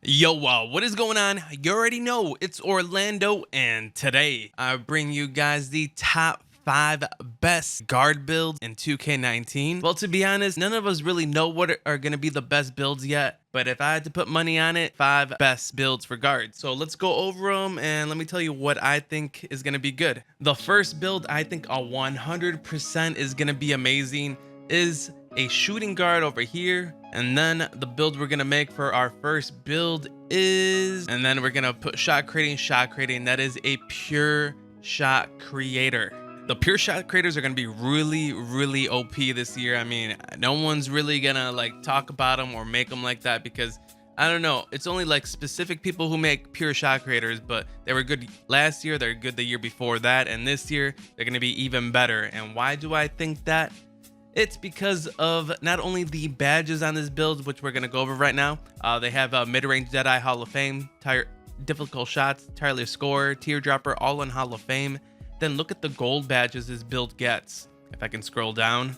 Yo, what is going on? You already know it's Orlando, and today I bring you guys the top 5 best guard builds in 2K19. Well, to be honest, none of us really know what are going to be the best builds yet, but if I had to put money on it, 5 best builds for guards. So let's go over them and let me tell you what I think is going to be good. The first build I think 100% is going to be amazing is a shooting guard over here, and then the build we're gonna make for our first build is, and then we're gonna put shot creating. That is a pure shot creator. The pure shot creators are gonna be really OP this year. I mean, no one's really gonna like talk about them or make them like that because I don't know, it's only like specific people who make pure shot creators, but they were good last year, they're good the year before that, and this year they're gonna be even better. And why do I think that? It's because of not only the badges on this build, which we're going to go over right now. They have a mid-range Deadeye Hall of Fame, difficult shots, tireless score, teardropper, all in Hall of Fame. Then look at the gold badges this build gets. If I can scroll down,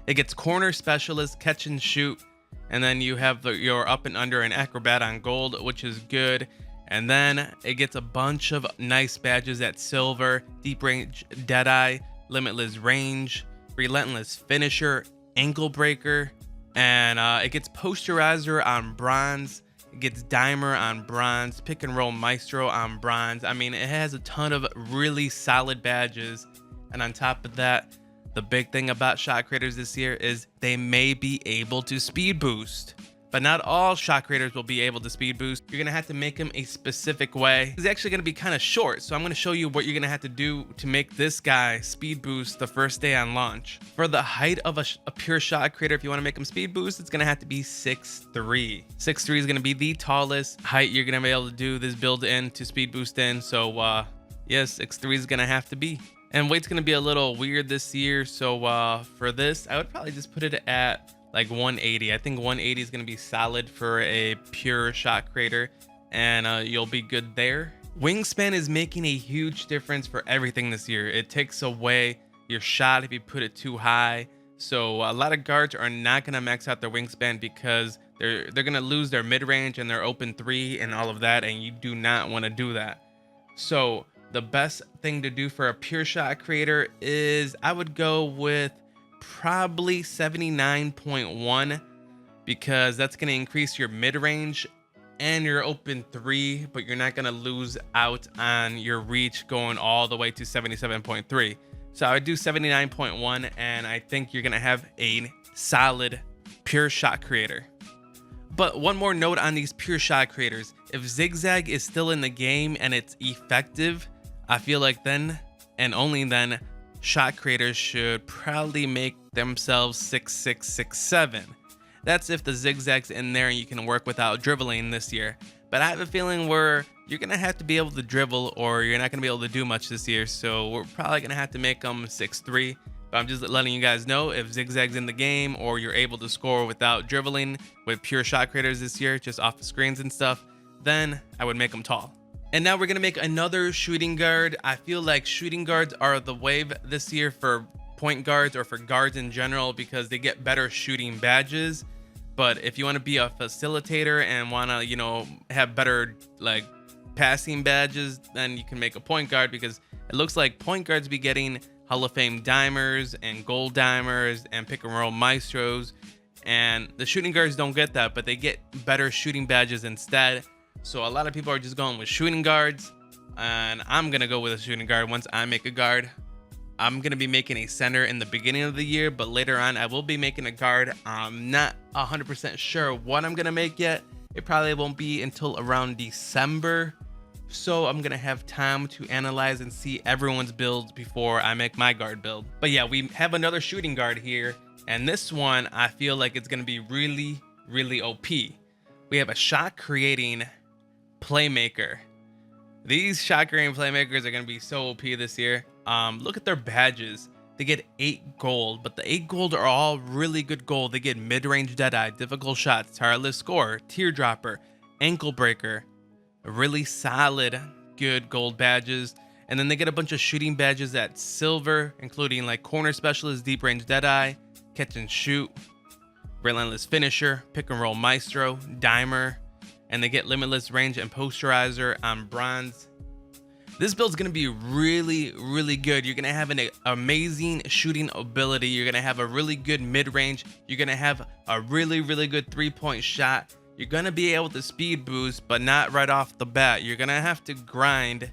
it gets corner specialist, catch and shoot. And then you have your up and under and acrobat on gold, which is good. And then it gets a bunch of nice badges at silver, deep range Deadeye, limitless range, relentless finisher, ankle breaker, and it gets posterizer on bronze, it gets dimer on bronze, pick and roll maestro on bronze. I mean, it has a ton of really solid badges. And on top of that, the big thing about shot creators this year is they may be able to speed boost, but not all shot creators will be able to speed boost. You're gonna have to make them a specific way. It's actually gonna be kind of short, so I'm gonna show you what you're gonna have to do to make this guy speed boost the first day on launch. For the height of a pure shot creator, if you wanna make him speed boost, it's gonna have to be 6'3". 6'3" is gonna be the tallest height you're gonna be able to do this build in to speed boost in, so yes, 6'3" is gonna have to be. And weight's gonna be a little weird this year, so for this, I would probably just put it at like 180. I think 180 is going to be solid for a pure shot creator, and you'll be good there. Wingspan is making a huge difference for everything this year. It takes away your shot if you put it too high. So a lot of guards are not going to max out their wingspan because they're going to lose their mid-range and their open 3 and all of that, and you do not want to do that. So the best thing to do for a pure shot creator is I would go with probably 79.1 because that's going to increase your mid-range and your open 3, but you're not going to lose out on your reach going all the way to 77.3. So I would do 79.1, and I think you're going to have a solid pure shot creator. But one more note on these pure shot creators: if zigzag is still in the game and it's effective, I feel like then and only then shot creators should probably make themselves 6'6", 6'7". That's if the zigzag's in there and you can work without dribbling this year. But I have a feeling where you're gonna have to be able to dribble or you're not gonna be able to do much this year. So we're probably gonna have to make them 6'3". But I'm just letting you guys know, if zigzag's in the game or you're able to score without dribbling with pure shot creators this year, just off the screens and stuff, then I would make them tall. And now we're going to make another shooting guard. I feel like shooting guards are the wave this year for point guards or for guards in general because they get better shooting badges. But if you want to be a facilitator and want to, you know, have better like passing badges, then you can make a point guard because it looks like point guards be getting Hall of Fame dimers and gold dimers and pick and roll maestros. And the shooting guards don't get that, but they get better shooting badges instead. So a lot of people are just going with shooting guards, and I'm going to go with a shooting guard once I make a guard. I'm going to be making a center in the beginning of the year, but later on I will be making a guard. I'm not 100% sure what I'm going to make yet. It probably won't be until around December. So I'm going to have time to analyze and see everyone's builds before I make my guard build. But yeah, we have another shooting guard here, and this one I feel like it's going to be really OP. We have a shot creating playmaker. These shot creating playmakers are going to be so OP this year. Look at their badges. They get 8 gold, but the 8 gold are all really good gold. They get mid-range Deadeye, difficult shots, tireless score, teardropper, ankle breaker, really solid good gold badges. And then they get a bunch of shooting badges at silver, including like corner specialist, deep range Deadeye, catch and shoot, relentless finisher, pick and roll maestro, dimer, and they get limitless range and posterizer on bronze. This build's gonna be really, really good. You're gonna have an amazing shooting ability. You're gonna have a really good mid-range. You're gonna have a really, really good 3-point shot. You're gonna be able to speed boost, but not right off the bat. You're gonna have to grind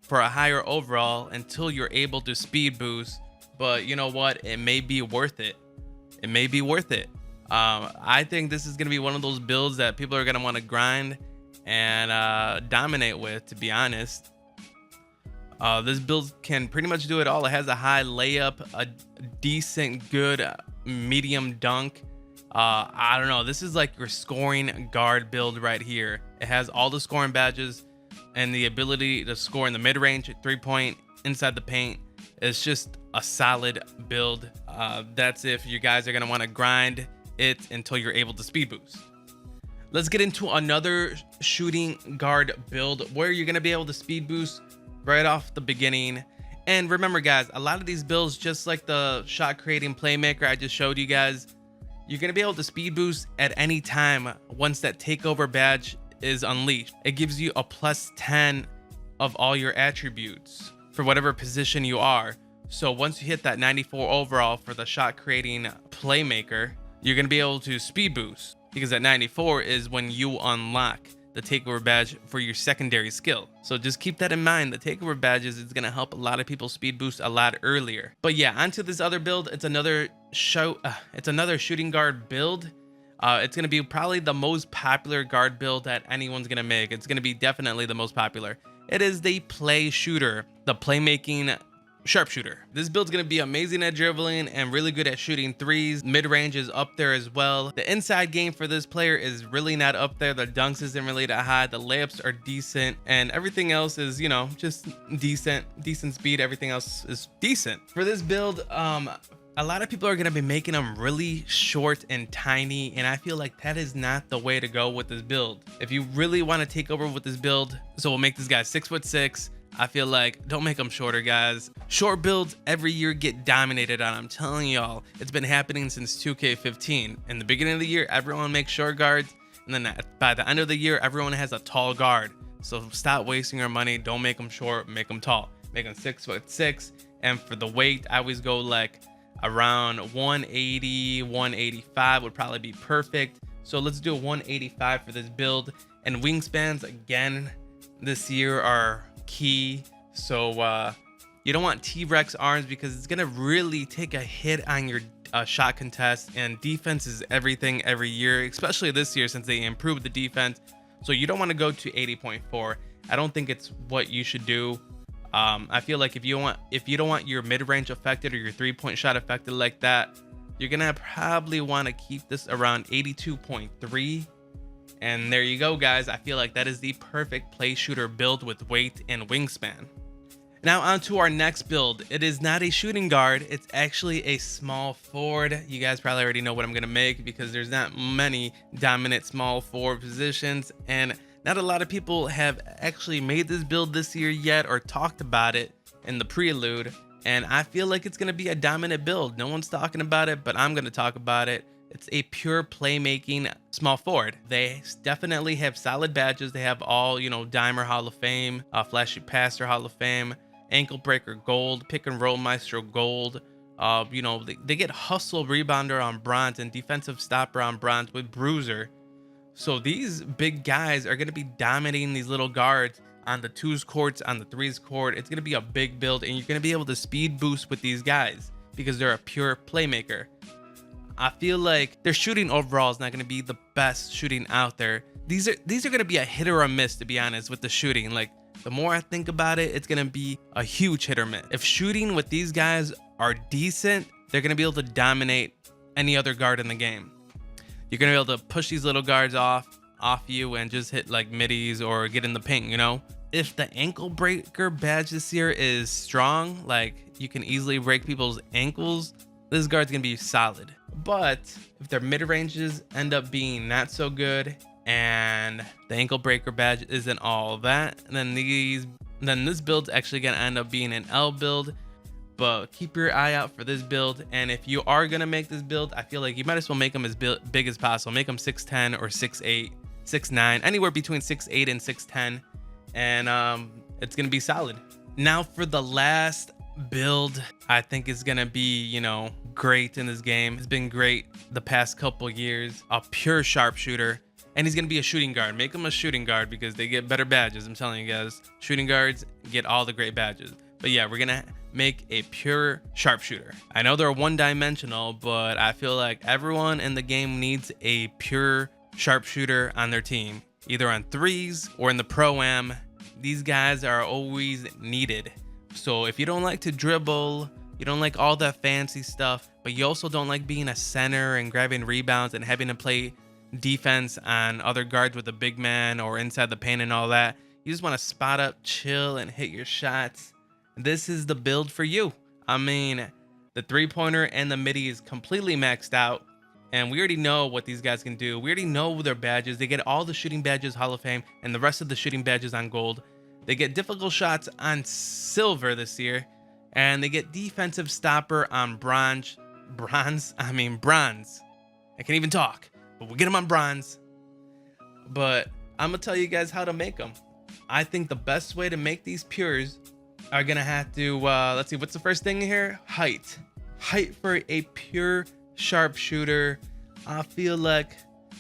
for a higher overall until you're able to speed boost. But you know what? It may be worth it. It may be worth it. I think this is gonna be one of those builds that people are gonna want to grind and dominate with, to be honest. This build can pretty much do it all. It has a high layup, a decent, good medium dunk. I don't know. This is like your scoring guard build right here. It has all the scoring badges and the ability to score in the mid-range, 3-point, inside the paint. It's just a solid build. That's if you guys are going to want to grind it until you're able to speed boost. Let's get into another shooting guard build where you're going to be able to speed boost right off the beginning. And remember guys, a lot of these builds, just like the shot creating playmaker I just showed you guys, you're going to be able to speed boost at any time once that takeover badge is unleashed. It gives you a +10 of all your attributes for whatever position you are. So once you hit that 94 overall for the shot creating playmaker, you're going to be able to speed boost, because at 94 is when you unlock the takeover badge for your secondary skill. So just keep that in mind. The takeover badges is gonna help a lot of people speed boost a lot earlier. But yeah, onto this other build. It's another shooting guard build. It's gonna be probably the most popular guard build that anyone's gonna make. It's gonna be definitely the most popular. It is the play shooter, the playmaking sharpshooter. This build's gonna be amazing at dribbling and really good at shooting threes. Mid-range is up there as well. The inside game for this player is really not up there. The dunks isn't really that high. The layups are decent, and everything else is, you know, just decent speed. Everything else is decent. For this build, a lot of people are gonna be making them really short and tiny, and I feel like that is not the way to go with this build. If you really want to take over with this build, so we'll make this guy 6'6". I feel like don't make them shorter, guys. Short builds every year get dominated on. I'm telling y'all, it's been happening since 2K15. In the beginning of the year, everyone makes short guards, and then by the end of the year, everyone has a tall guard. So stop wasting your money. Don't make them short, make them tall. Make them 6'6". And for the weight, I always go like around 180, 185 would probably be perfect. So let's do a 185 for this build. And wingspans, again, this year are key. So you don't want T-Rex arms because it's gonna really take a hit on your shot contest, and defense is everything every year, especially this year since they improved the defense. So you don't want to go to 80.4. I don't think it's what you should do. I feel like if you don't want your mid-range affected or your 3-point shot affected like that, you're gonna probably want to keep this around 82.3. And there you go, guys. I feel like that is the perfect play shooter build with weight and wingspan. Now on to our next build. It is not a shooting guard. It's actually a small forward. You guys probably already know what I'm going to make because there's not many dominant small forward positions. And not a lot of people have actually made this build this year yet or talked about it in the prelude. And I feel like it's going to be a dominant build. No one's talking about it, but I'm going to talk about it. It's a pure playmaking small forward. They definitely have solid badges. They have all, you know, Dimer Hall of Fame, Flashy Passer Hall of Fame, Ankle Breaker Gold, Pick and Roll Maestro Gold. You know, they get Hustle Rebounder on bronze and Defensive Stopper on bronze with Bruiser. So these big guys are going to be dominating these little guards on the 2s courts, on the 3s court. It's going to be a big build, and you're going to be able to speed boost with these guys because they're a pure playmaker. I feel like their shooting overall is not going to be the best shooting out there. These are going to be a hit or a miss, to be honest, with the shooting. Like, the more I think about it, it's going to be a huge hit or miss. If shooting with these guys are decent, they're going to be able to dominate any other guard in the game. You're going to be able to push these little guards off you and just hit like middies or get in the paint, you know? If the ankle breaker badge this year is strong, like you can easily break people's ankles, this guard's going to be solid. But if their mid-ranges end up being not so good and the ankle breaker badge isn't all that, then this build's actually going to end up being an L build. But keep your eye out for this build. And if you are going to make this build, I feel like you might as well make them as big as possible. Make them 6'10 or 6'8. 6'9", anywhere between 6'8" and 6'10", and it's gonna be solid. Now for the last build, I think is gonna be, you know, great in this game. It's been great the past couple years. A pure sharpshooter, and he's gonna be a shooting guard. Make him a shooting guard because they get better badges. I'm telling you guys, shooting guards get all the great badges. But yeah, we're gonna make a pure sharpshooter. I know they're one-dimensional, but I feel like everyone in the game needs a pure sharpshooter on their team, either on threes or in the pro-am. These guys are always needed. So if you don't like to dribble, you don't like all that fancy stuff, but you also don't like being a center and grabbing rebounds and having to play defense on other guards with a big man or inside the paint and all that, you just want to spot up, chill, and hit your shots, this is the build for you. I mean, the three-pointer and the midi is completely maxed out, and we already know what these guys can do. We already know their badges. They get all the shooting badges Hall of Fame and the rest of the shooting badges on gold. They get difficult shots on silver this year, and they get defensive stopper on bronze. I can't even talk, but we'll get them on bronze. But I'm gonna tell you guys how to make them. I think the best way to make these pures are gonna have to, let's see, what's the first thing here? Height for a pure sharpshooter. I feel like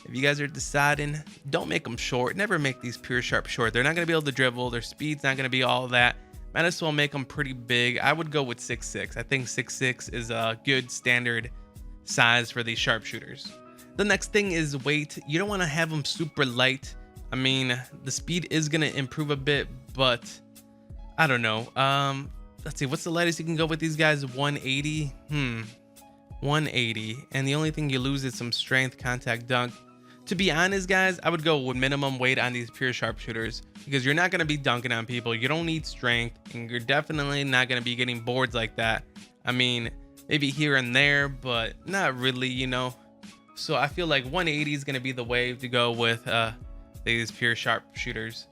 if you guys are deciding, don't make them short. Never make these pure sharp short. They're not gonna be able to dribble. Their speed's not gonna be all that. Might as well make them pretty big. I would go with 6'6". I think 6'6" is a good standard size for these sharpshooters. The next thing is weight. You don't want to have them super light. I mean, the speed is gonna improve a bit, but I don't know. Let's see, what's the lightest you can go with these guys? 180. 180, and the only thing you lose is some strength, contact, dunk. To be honest, guys, I would go with minimum weight on these pure sharpshooters because you're not going to be dunking on people. You don't need strength, and you're definitely not going to be getting boards like that. I mean, maybe here and there, but not really, you know. So I feel like 180 is going to be the way to go with these pure sharpshooters.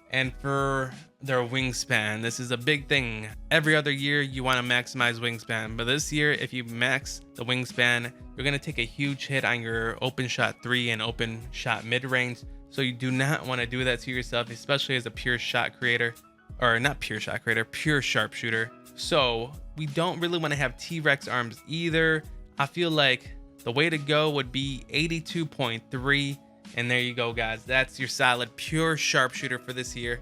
And for their wingspan, this is a big thing. Every other year you want to maximize wingspan, but this year if you max the wingspan, you're going to take a huge hit on your open shot 3 and open shot mid-range. So you do not want to do that to yourself, especially as a pure shot creator, or not pure shot creator, pure sharpshooter. So we don't really want to have T-Rex arms either. I feel like the way to go would be 82.3. And there you go, guys. That's your solid pure sharpshooter for this year.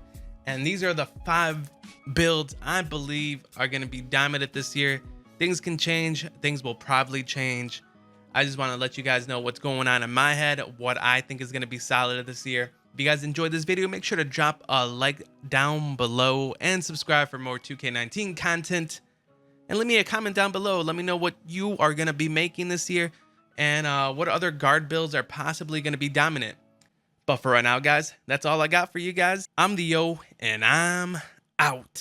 And these are the 5 builds I believe are going to be dominant this year. Things can change. Things will probably change. I just want to let you guys know what's going on in my head, what I think is going to be solid this year. If you guys enjoyed this video, make sure to drop a like down below and subscribe for more 2K19 content. And leave me a comment down below. Let me know what you are going to be making this year and what other guard builds are possibly going to be dominant. But for right now, guys, that's all I got for you guys. I'm the Yo, and I'm out.